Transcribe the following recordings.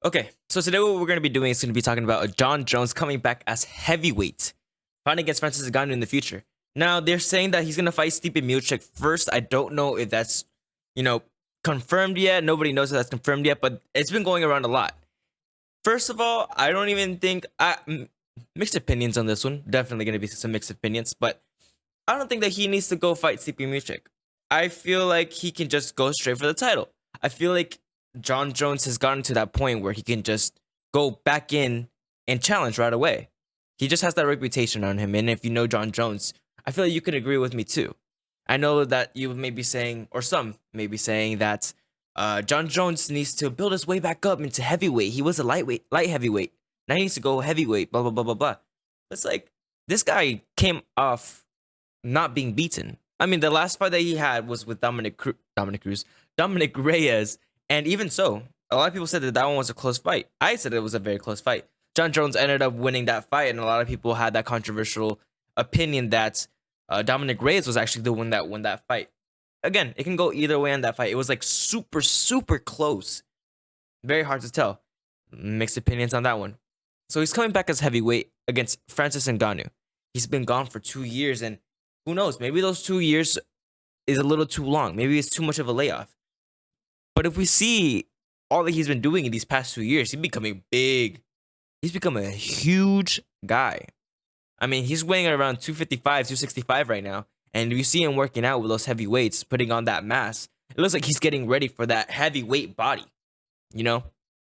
Okay, so today what we're going to be doing is going to be talking about John Jones coming back as heavyweight, fighting against Francis Ngannou in the future. Now, they're saying that he's going to fight Stipe Miocic first. I don't know if that's, you know, confirmed yet. Nobody knows if that's confirmed yet, but it's been going around a lot. First of all, I don't even think... mixed opinions on this one. Definitely going to be some mixed opinions, but I don't think that he needs to go fight Stipe Miocic. I feel like he can just go straight for the title. I feel like John Jones has gotten to that point where he can just go back in and challenge right away. He just has that reputation on him. And if you know John Jones, I feel like you could agree with me too. I know that you may be saying, or some may be saying that John Jones needs to build his way back up into heavyweight. He was a light heavyweight. Now he needs to go heavyweight, blah, blah, blah, blah, blah. It's like, this guy came off not being beaten. I mean, the last fight that he had was with Dominic Reyes. And even so, a lot of people said that that one was a close fight. I said it was a very close fight. John Jones ended up winning that fight, and a lot of people had that controversial opinion that Dominic Reyes was actually the one that won that fight. Again, it can go either way on that fight. It was like super, super close. Very hard to tell. Mixed opinions on that one. So he's coming back as heavyweight against Francis Ngannou. He's been gone for 2 years, and who knows? Maybe those 2 years is a little too long. Maybe it's too much of a layoff. But if we see all that he's been doing in these past 2 years, he's becoming big. He's become a huge guy. I mean, he's weighing at around 255, 265 right now. And you see him working out with those heavy weights, putting on that mass. It looks like he's getting ready for that heavyweight body. You know?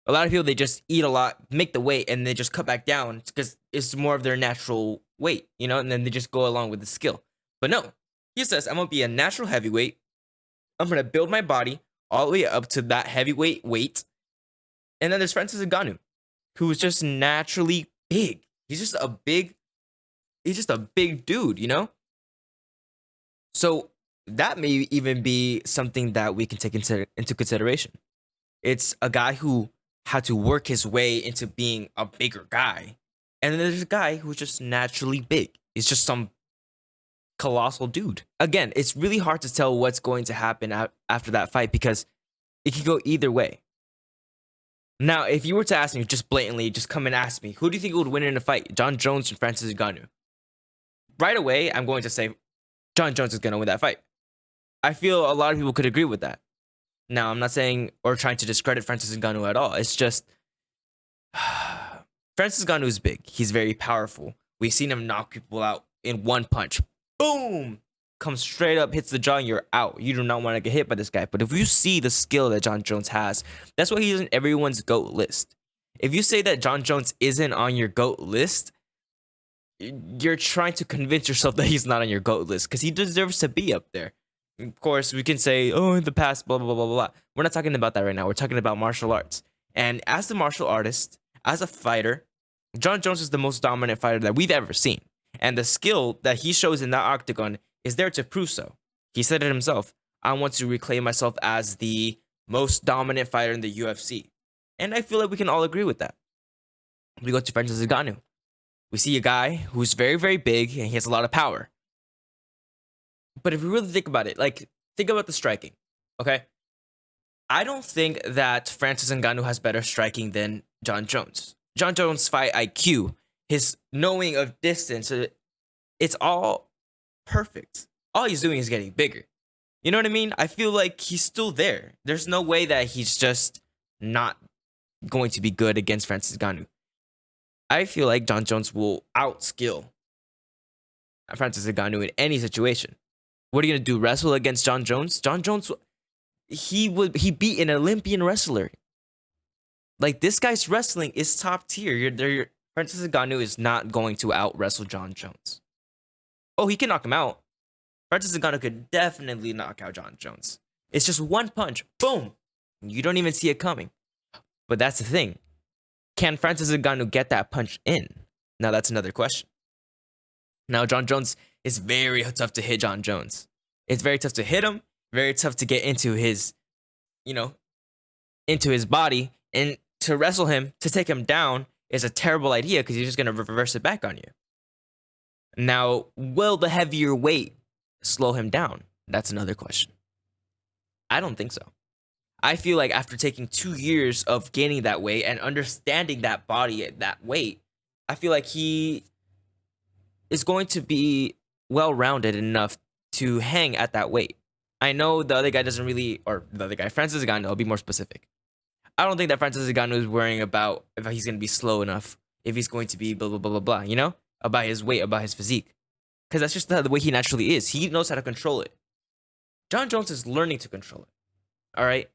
A lot of people, they just eat a lot, make the weight, and they just cut back down because it's more of their natural weight, you know? And then they just go along with the skill. But no. He says, I'm going to be a natural heavyweight. I'm going to build my body all the way up to that heavyweight weight. And then there's Francis Ngannou, who is just naturally big. He's just a big dude, you know? So that may even be something that we can take into consideration. It's a guy who had to work his way into being a bigger guy. And then there's a guy who's just naturally big. He's just some colossal dude. Again, it's really hard to tell what's going to happen after that fight because it could go either way. Now, if you were to ask me, just blatantly, just come and ask me, who do you think would win in a fight, John Jones and Francis Ngannou? Right away, I'm going to say John Jones is going to win that fight. I feel a lot of people could agree with that. Now, I'm not saying or trying to discredit Francis Ngannou at all. It's just Francis Ngannou is big. He's very powerful. We've seen him knock people out in one punch. Boom! Comes straight up, hits the jaw, and you're out. You do not want to get hit by this guy. But if you see the skill that John Jones has, that's why he's in everyone's GOAT list. If you say that John Jones isn't on your GOAT list, you're trying to convince yourself that he's not on your GOAT list because he deserves to be up there. Of course, we can say, oh, in the past, blah, blah, blah, blah, blah. We're not talking about that right now. We're talking about martial arts. And as a martial artist, as a fighter, John Jones is the most dominant fighter that we've ever seen. And the skill that he shows in that octagon is there to prove so. He said it himself. I want to reclaim myself as the most dominant fighter in the UFC. And I feel like we can all agree with that. We go to Francis Ngannou. We see a guy who's very, very big and he has a lot of power. But if you really think about it, like, think about the striking, okay? I don't think that Francis Ngannou has better striking than John Jones. John Jones' fight IQ, his knowing of distance, it's all perfect. All he's doing is getting bigger. You know what I mean? I feel like he's still there. There's no way that he's just not going to be good against Francis Ngannou. I feel like John Jones will outskill Francis Ngannou in any situation. What are you going to do, wrestle against John Jones? John Jones, he beat an Olympian wrestler. Like, this guy's wrestling is top tier. Francis Ngannou is not going to out-wrestle John Jones. Oh, he can knock him out. Francis Ngannou could definitely knock out John Jones. It's just one punch. Boom. You don't even see it coming. But that's the thing. Can Francis Ngannou get that punch in? Now, that's another question. Now, John Jones is very tough to hit John Jones. It's very tough to hit him. Very tough to get into his, into his body. And to wrestle him, to take him down, is a terrible idea because he's just going to reverse it back on you. Now, will the heavier weight slow him down? That's another question. I don't think so. I feel like after taking 2 years of gaining that weight and understanding that body at that weight, I feel like he is going to be well-rounded enough to hang at that weight. I know the other guy doesn't really, or the other guy, Francis Ngannou, I'll be more specific. I don't think that Francis Ngannou is worrying about if he's going to be slow enough, if he's going to be blah, blah, blah, blah, blah, you know? About his weight, about his physique. Because that's just the way he naturally is. He knows how to control it. Jon Jones is learning to control it. All right?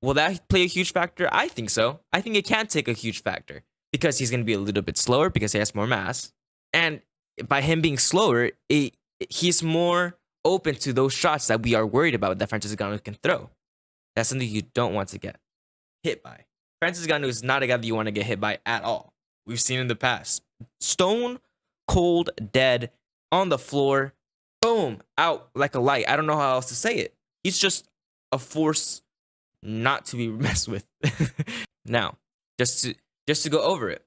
Will that play a huge factor? I think so. I think it can take a huge factor because he's going to be a little bit slower because he has more mass. And by him being slower, he's more open to those shots that we are worried about that Francis Ngannou can throw. That's something you don't want to get hit by. Francis Ngannou is not a guy that you want to get hit by at all. We've seen in the past. Stone cold dead on the floor. Boom. Out like a light. I don't know how else to say it. He's just a force not to be messed with. Now, just to go over it.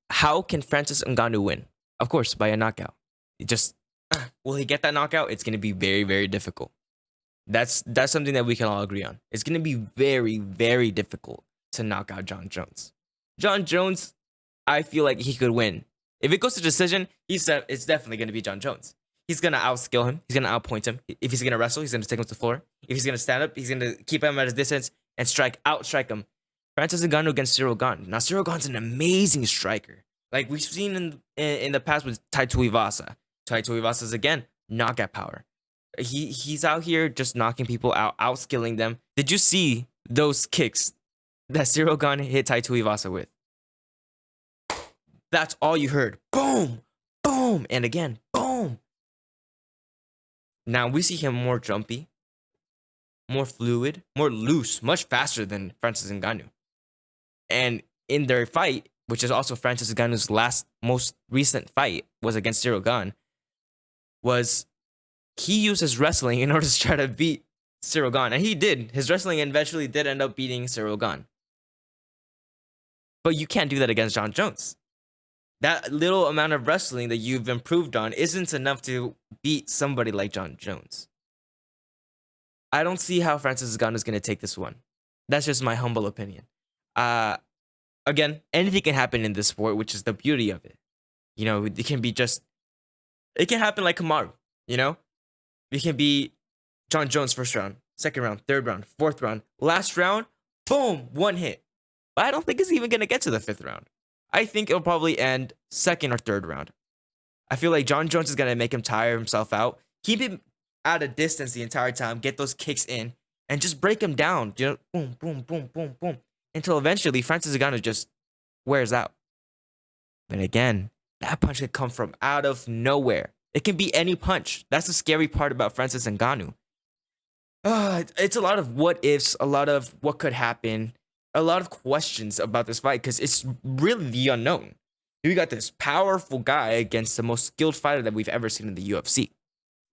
How can Francis Ngannou win? Of course, by a knockout. Will he get that knockout? It's going to be very, very difficult. That's something that we can all agree on. It's going to be very, very difficult to knock out Jon Jones. Jon Jones, I feel like he could win. If it goes to decision, it's definitely going to be Jon Jones. He's going to outskill him. He's going to outpoint him. If he's going to wrestle, he's going to take him to the floor. If he's going to stand up, he's going to keep him at his distance and outstrike him. Francis Ngannou against Cyril Gane. Now, Cyril Gane's an amazing striker. Like we've seen in the past with Tai Tuivasa. Tai Tuivasa's, again, knockout power. He's out here just knocking people out, outskilling them. Did you see those kicks that Cyril Gane hit Tai Tuivasa with? That's all you heard. Boom, boom, and again, boom. Now we see him more jumpy, more fluid, more loose, much faster than Francis Ngannou. And in their fight, which is also Francis Ngannou's most recent fight, was against Cyril Gane, he used his wrestling in order to try to beat Cyril Gane. And he did. His wrestling eventually did end up beating Cyril Gane. But you can't do that against Jon Jones. That little amount of wrestling that you've improved on isn't enough to beat somebody like Jon Jones. I don't see how Francis Ngannou is going to take this one. That's just my humble opinion. Again, anything can happen in this sport, which is the beauty of it. You know, it can happen like Kamaru, you know? It can be Jon Jones first round, second round, third round, fourth round, last round, boom, one hit. But I don't think it's even going to get to the fifth round. I think it'll probably end second or third round. I feel like Jon Jones is going to make him tire himself out, keep him at a distance the entire time, get those kicks in, and just break him down. You know, boom, boom, boom, boom, boom, until eventually Francis Ngannou just wears out. But again, that punch could come from out of nowhere. It can be any punch. That's the scary part about Francis Ngannou. It's a lot of what ifs, a lot of what could happen, a lot of questions about this fight because it's really the unknown. We got this powerful guy against the most skilled fighter that we've ever seen in the UFC.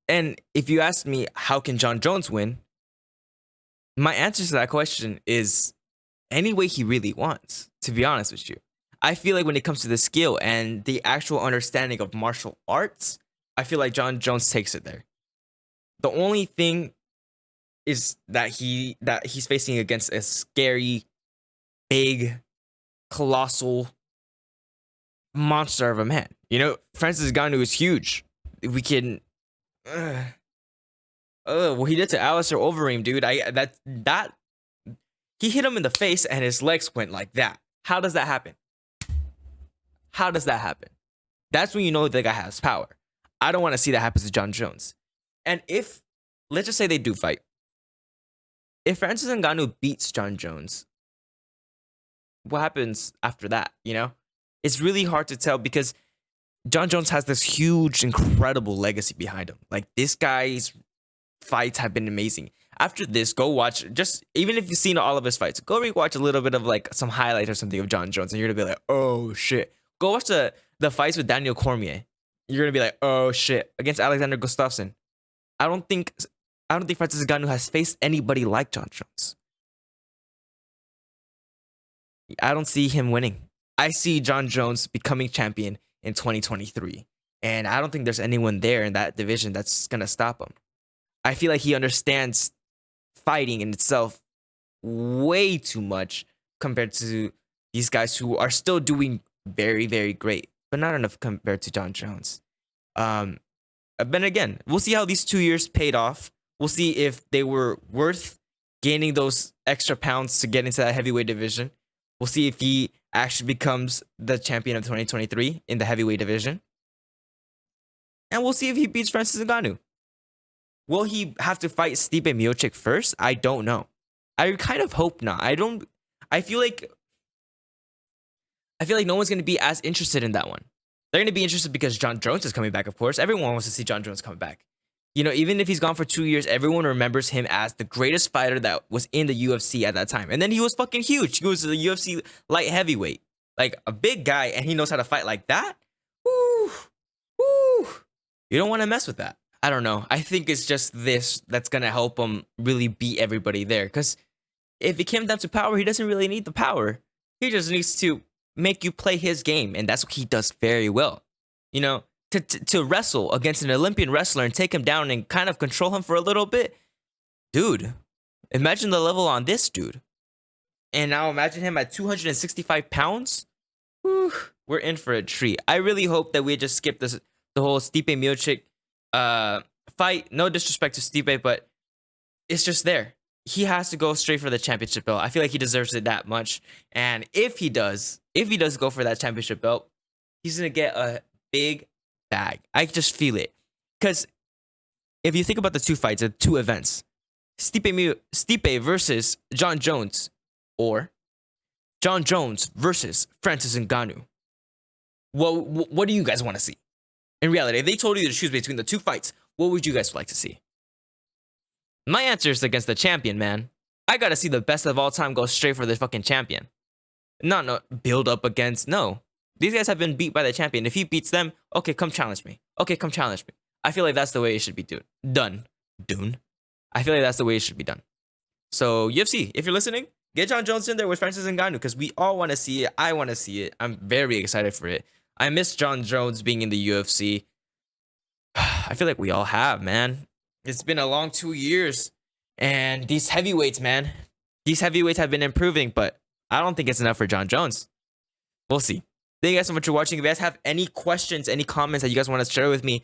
And if you ask me, how can Jon Jones win? My answer to that question is any way he really wants, to be honest with you. I feel like when it comes to the skill and the actual understanding of martial arts, I feel like Jon Jones takes it there. The only thing is that he's facing against a scary, big, colossal monster of a man. You know, Francis Ngannou is huge. We can, what he did to Alistair Overeem, dude. He hit him in the face and his legs went like that. How does that happen? How does that happen? That's when you know the guy has power. I don't want to see that happen to Jon Jones. And let's just say they do fight. If Francis Ngannou beats Jon Jones, what happens after that, you know? It's really hard to tell because Jon Jones has this huge, incredible legacy behind him. Like, this guy's fights have been amazing. After this, go watch, even if you've seen all of his fights, go rewatch a little bit of like some highlights or something of Jon Jones, and you're gonna be like, oh shit. Go watch the fights with Daniel Cormier. You're gonna be like, oh shit, against Alexander Gustafsson. I don't think Francis Ngannou has faced anybody like Jon Jones. I don't see him winning. I see Jon Jones becoming champion in 2023, and I don't think there's anyone there in that division that's gonna stop him. I feel like he understands fighting in itself way too much compared to these guys who are still doing very, very great, but not enough compared to John Jones. But again, we'll see how these 2 years paid off. We'll see if they were worth gaining those extra pounds to get into that heavyweight division. We'll see if he actually becomes the champion of 2023 in the heavyweight division. And we'll see if he beats Francis Ngannou. Will he have to fight Stipe Miocic first? I don't know. I kind of hope not. I feel like no one's going to be as interested in that one. They're going to be interested because John Jones is coming back, of course. Everyone wants to see John Jones coming back. You know, even if he's gone for 2 years, everyone remembers him as the greatest fighter that was in the UFC at that time. And then he was fucking huge. He was the UFC light heavyweight. Like, a big guy, and he knows how to fight like that? Woo! Woo! You don't want to mess with that. I don't know. I think it's just this that's going to help him really beat everybody there. Because if it came down to power, he doesn't really need the power. He just needs to make you play his game. And that's what he does very well. You know, to wrestle against an Olympian wrestler and take him down and kind of control him for a little bit. Dude, imagine the level on this dude. And now imagine him at 265 pounds. Whew, we're in for a treat. I really hope that we just skip the whole Stipe Miocic fight. No disrespect to Stipe, but it's just there. He has to go straight for the championship belt. I feel like he deserves it that much. And if he does go for that championship belt, he's going to get a big bag. I just feel it. Because if you think about the two fights, the two events, Stipe versus John Jones, or John Jones versus Francis Ngannou, what do you guys want to see? In reality, if they told you to choose between the two fights, what would you guys like to see? My answer is against the champion, man. I gotta see the best of all time go straight for the fucking champion. Not build up against, no. These guys have been beat by the champion. If he beats them, okay, come challenge me. Okay, come challenge me. I feel like that's the way it should be done. I feel like that's the way it should be done. So, UFC, if you're listening, get John Jones in there with Francis Ngannou because we all want to see it. I want to see it. I'm very excited for it. I miss John Jones being in the UFC. I feel like we all have, man. It's been a long 2 years. And these heavyweights, man. These heavyweights have been improving, but I don't think it's enough for John Jones. We'll see. Thank you guys so much for watching. If you guys have any questions, any comments that you guys want to share with me,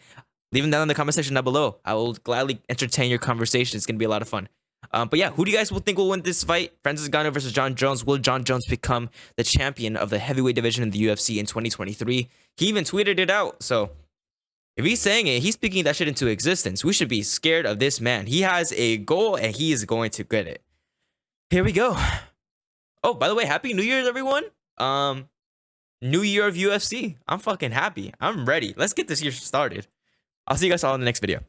leave them down in the comment section down below. I will gladly entertain your conversation. It's going to be a lot of fun. But yeah, who do you guys think will win this fight? Francis Ngannou versus John Jones. Will John Jones become the champion of the heavyweight division in the UFC in 2023? He even tweeted it out. So if he's saying it, he's speaking that shit into existence. We should be scared of this man. He has a goal and he is going to get it. Here we go. Oh, by the way, Happy New Year's, everyone. New year of UFC. I'm fucking happy. I'm ready. Let's get this year started. I'll see you guys all in the next video.